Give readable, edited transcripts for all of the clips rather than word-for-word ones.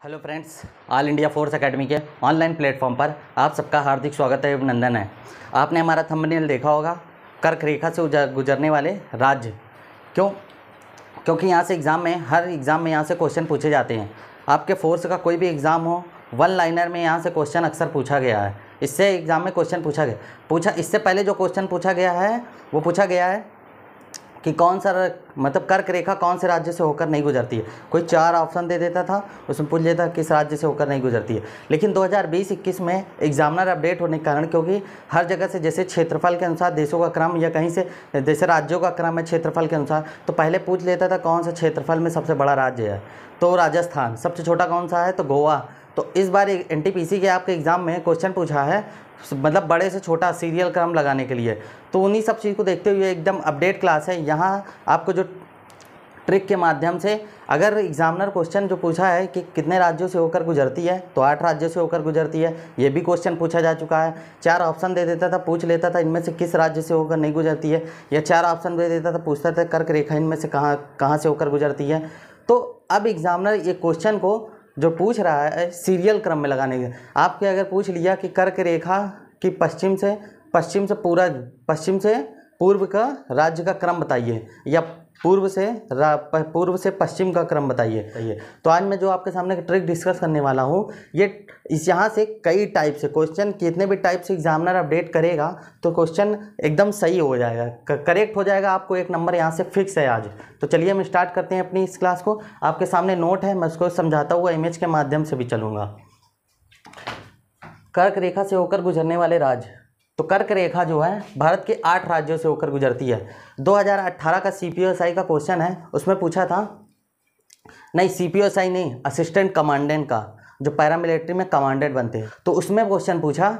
Hello friends, all India force academy के online platform पर आप सबका हार्दिक स्वागत है, अभिनंदन है। आपने हमारा थंबनेल देखा होगा, कर्क रेखा से गुजरने वाले राज्य। क्योंकि यहाँ से हर एग्ज़ाम में यहाँ से क्वेश्चन पूछे जाते हैं। आपके फोर्स का कोई भी एग्ज़ाम हो, वन लाइनर में यहाँ से क्वेश्चन अक्सर पूछा गया है। इससे एग्ज़ाम में क्वेश्चन इससे पहले जो क्वेश्चन पूछा गया है वो पूछा गया है कि कौन सा कर्क रेखा कौन से राज्य से होकर नहीं गुजरती है। कोई 4 ऑप्शन दे देता था, उसमें पूछ लेता किस राज्य से होकर नहीं गुजरती है। लेकिन 2020-21 में एग्जामिनर अपडेट होने के कारण, क्योंकि हर जगह से जैसे क्षेत्रफल के अनुसार देशों का क्रम या कहीं से जैसे राज्यों का क्रम है क्षेत्रफल के अनुसार, तो पहले पूछ लेता था कौन सा क्षेत्रफल में सबसे बड़ा राज्य है, तो राजस्थान। सबसे छोटा कौन सा है, तो गोवा। तो इस बार NTPC के आपके एग्ज़ाम में क्वेश्चन पूछा है, बड़े से छोटा सीरियल क्रम लगाने के लिए। तो उन्हीं सब चीज़ को देखते हुए एकदम अपडेट क्लास है। यहाँ आपको जो ट्रिक के माध्यम से, अगर एग्जामिनर क्वेश्चन जो पूछा है कि कितने राज्यों से होकर गुजरती है, तो 8 राज्यों से होकर गुजरती है। ये भी क्वेश्चन पूछा जा चुका है। 4 ऑप्शन दे देता था, पूछ लेता था इनमें से किस राज्य से होकर नहीं गुजरती है, या 4 ऑप्शन दे देता था, पूछता था कर्क रेखा इनमें से कहाँ से होकर गुजरती है। तो अब एग्जामिनर ये क्वेश्चन को जो पूछ रहा है सीरियल क्रम में लगाने के। आपके अगर पूछ लिया कि कर्क रेखा की पश्चिम से पूर्व का राज्य का क्रम बताइए, या पूर्व से पश्चिम का क्रम बताइए। तो आज मैं जो आपके सामने ट्रिक डिस्कस करने वाला हूँ, ये यहाँ से कई टाइप से क्वेश्चन, कितने भी टाइप से एग्जामिनर अपडेट करेगा तो क्वेश्चन एकदम सही हो जाएगा, करेक्ट हो जाएगा। आपको 1 नंबर यहाँ से फिक्स है आज। तो चलिए हम स्टार्ट करते हैं अपनी इस क्लास को। आपके सामने नोट है, मैं उसको समझाता हुआ इमेज के माध्यम से भी चलूँगा। कर्क रेखा से होकर गुजरने वाले राज्य। तो कर्क रेखा जो है भारत के 8 राज्यों से होकर गुजरती है। 2018 का CPSI का क्वेश्चन है, उसमें पूछा था, नहीं CPSI नहीं, असिस्टेंट कमांडेंट का, जो पैरामिलिट्री में कमांडेंट बनते हैं। तो उसमें क्वेश्चन पूछा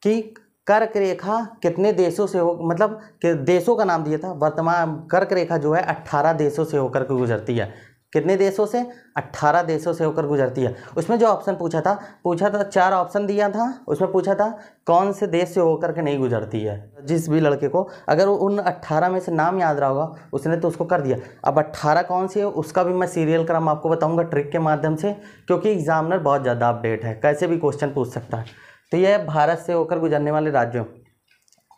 कि कर्क रेखा कितने देशों से कि देशों का नाम दिया था। वर्तमान कर्क रेखा जो है 18 देशों से होकर के गुजरती है। कितने देशों से? 18 देशों से होकर गुजरती है। उसमें जो ऑप्शन पूछा था 4 ऑप्शन दिया था। उसमें पूछा था कौन से देश से होकर के नहीं गुजरती है। जिस भी लड़के को अगर उन 18 में से नाम याद रहा होगा उसने तो उसको कर दिया। अब 18 कौन सी है उसका भी मैं सीरियल क्रम आपको बताऊंगा ट्रिक के माध्यम से, क्योंकि एग्जामिनर बहुत ज़्यादा अपडेट है, कैसे भी क्वेश्चन पूछ सकता है। तो यह भारत से होकर गुजरने वाले राज्यों,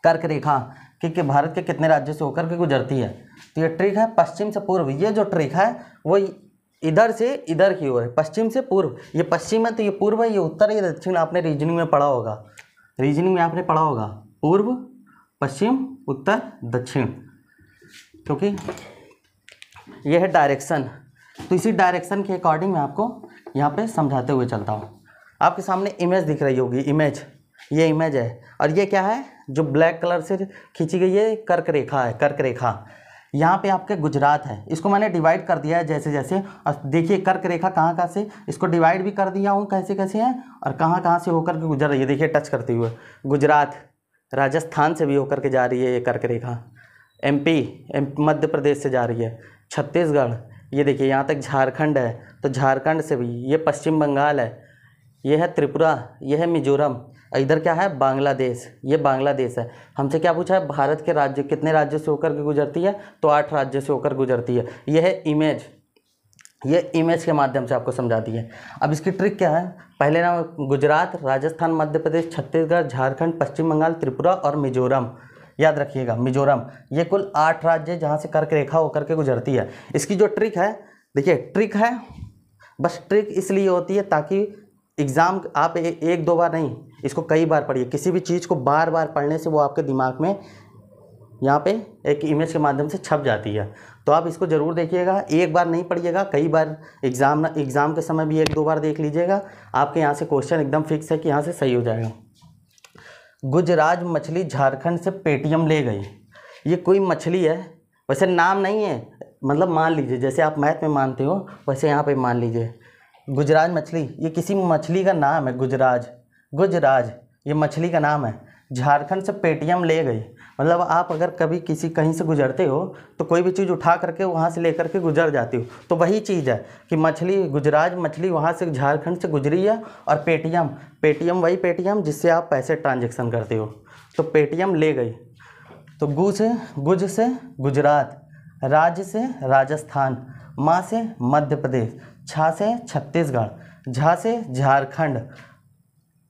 कर्क रेखा कि भारत के कितने राज्यों से होकर के गुजरती है। तो ये ट्रिक है पश्चिम से पूर्व। ये जो ट्रिक है वो इधर से इधर की ओर है, पश्चिम से पूर्व। ये पश्चिम है तो ये पूर्व है, ये उत्तर, ये दक्षिण। आपने रीजनिंग में पढ़ा होगा, पूर्व, पश्चिम, उत्तर, दक्षिण, क्योंकि ये है डायरेक्शन। तो इसी डायरेक्शन के अकॉर्डिंग मैं आपको यहाँ पे समझाते हुए चलता हूँ। आपके सामने इमेज दिख रही होगी, ये इमेज है, और ये क्या है जो ब्लैक कलर से खींची गई है, कर्क रेखा है। कर्क रेखा यहाँ पे आपके गुजरात है। इसको मैंने डिवाइड कर दिया है जैसे जैसे, और देखिए कर्क रेखा कहाँ से, इसको डिवाइड भी कर दिया हूँ कैसे कैसे है, और कहाँ से होकर के गुजर रही है। देखिए टच करते हुए गुजरात, राजस्थान से भी होकर के जा रही है ये कर्क रेखा। MP मध्य प्रदेश से जा रही है, छत्तीसगढ़, ये देखिए यहाँ तक झारखंड है, तो झारखंड से भी, ये पश्चिम बंगाल है, ये है त्रिपुरा, ये है मिजोरम, इधर क्या है बांग्लादेश, ये बांग्लादेश है। हमसे क्या पूछा है, भारत के राज्य कितने राज्यों से होकर के गुजरती है, तो 8 राज्यों से होकर गुजरती है। ये है इमेज, ये इमेज के माध्यम से आपको समझा दी है। अब इसकी ट्रिक क्या है, पहले ना गुजरात, राजस्थान, मध्य प्रदेश, छत्तीसगढ़, झारखंड, पश्चिम बंगाल, त्रिपुरा और मिजोरम। याद रखिएगा मिजोरम, ये कुल 8 राज्य जहाँ से कर्क रेखा होकर के गुजरती है। इसकी जो ट्रिक है, देखिए ट्रिक है, बस ट्रिक इसलिए होती है ताकि एग्ज़ाम आप 1-2 बार नहीं, इसको कई बार पढ़िए। किसी भी चीज़ को बार बार पढ़ने से वो आपके दिमाग में यहाँ पे एक इमेज के माध्यम से छप जाती है। तो आप इसको ज़रूर देखिएगा, एक बार नहीं पढ़िएगा, कई बार एग्ज़ाम के समय भी 1-2 बार देख लीजिएगा। आपके यहाँ से क्वेश्चन एकदम फिक्स है कि यहाँ से सही हो जाएगा। गुजरात मछली झारखंड से पेटीएम ले गई। ये कोई मछली है, वैसे नाम नहीं है, मान लीजिए जैसे आप मैथ में मानते हो वैसे यहाँ पे मान लीजिए गुजरात मछली, ये किसी मछली का नाम है। गुजराज ये मछली का नाम है। झारखंड से पेटीएम ले गई, आप अगर कभी कहीं से गुजरते हो तो कोई भी चीज़ उठा करके वहाँ से लेकर के गुजर जाती हो, तो वही चीज़ है कि गुजरात मछली वहाँ से झारखंड से गुजरी है। और पेटीएम वही पेटीएम जिससे आप पैसे ट्रांजेक्शन करते हो, तो पेटीएम ले गई। तो गुज से गुजरात, राज से राजस्थान, माँ से मध्य प्रदेश, छा से छत्तीसगढ़, झा से झारखंड,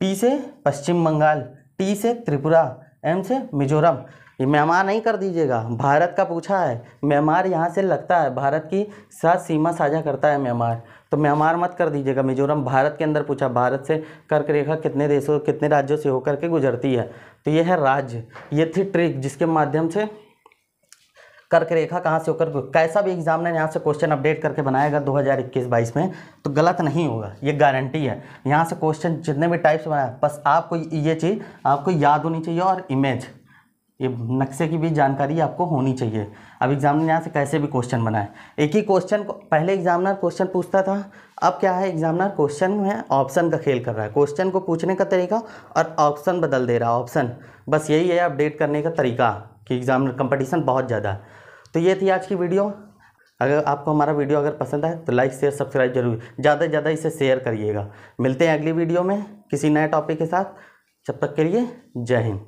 पी से पश्चिम बंगाल, टी से त्रिपुरा, एम से मिजोरम। ये म्यांमार नहीं कर दीजिएगा, भारत का पूछा है, म्यांमार यहाँ से लगता है, भारत की साथ सीमा साझा करता है म्यांमार, तो म्यांमार मत कर दीजिएगा। मिजोरम भारत के अंदर पूछा, भारत से कर्क रेखा कितने देशों कितने राज्यों से होकर के गुजरती है, तो ये है राज्य। ये थी ट्रिक जिसके माध्यम से कर्क रेखा कहाँ से होकर, कैसा भी एग्जामिनर यहाँ से क्वेश्चन अपडेट करके बनाएगा 2021-22 में तो गलत नहीं होगा, ये गारंटी है। यहाँ से क्वेश्चन जितने भी टाइप्स बनाए, बस आपको ये चीज़ आपको याद होनी चाहिए, और इमेज, ये नक्शे की भी जानकारी आपको होनी चाहिए। अब एग्जामिनर यहाँ से कैसे भी क्वेश्चन बनाए, एक ही क्वेश्चन को पहले एग्जामिनर क्वेश्चन पूछता था, अब क्या है, एग्जामिनर क्वेश्चन में ऑप्शन का खेल कर रहा है, क्वेश्चन को पूछने का तरीका और ऑप्शन बदल दे रहा है, ऑप्शन, बस यही है अपडेट करने का तरीका कि एग्जामिनर कंपटीशन बहुत ज़्यादा है। तो ये थी आज की वीडियो। अगर आपको हमारा वीडियो अगर पसंद आए तो लाइक शेयर सब्सक्राइब जरूर, ज़्यादा से ज़्यादा इसे शेयर करिएगा। मिलते हैं अगली वीडियो में किसी नए टॉपिक के साथ, जब तक के लिए जय हिंद।